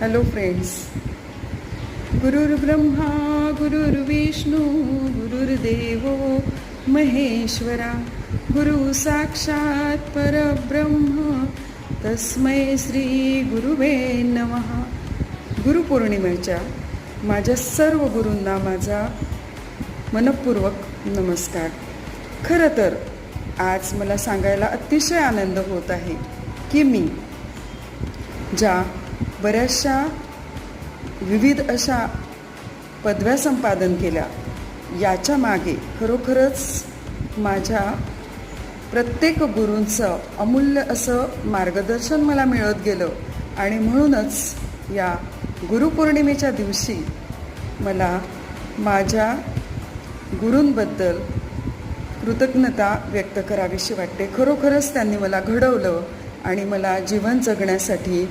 Hello friends. गुरुर्ब्रह्मा गुरुर्विष्णू गुरुर्देव महेश्वरा, गुरु साक्षात परब्रह्म तस्मै श्री गुरुवे नमः. गुरुपौर्णिमेच्या माझ्या सर्व गुरूंना माझा मनपूर्वक नमस्कार. खरं तर आज मला सांगायला अतिशय आनंद होत आहे की मी ज्या बऱ्याचशा विविध अशा पदव्या संपादन केल्या, याच्या मागे खरोखरच माझ्या प्रत्येक गुरूंचं अमूल्य असं मार्गदर्शन मला मिळत गेलं. आणि म्हणूनच या गुरुपौर्णिमेच्या दिवशी मला माझ्या गुरूंबद्दल कृतज्ञता व्यक्त करावीशी वाटते. खरोखरच त्यांनी मला घडवलं आणि मला जीवन जगण्यासाठी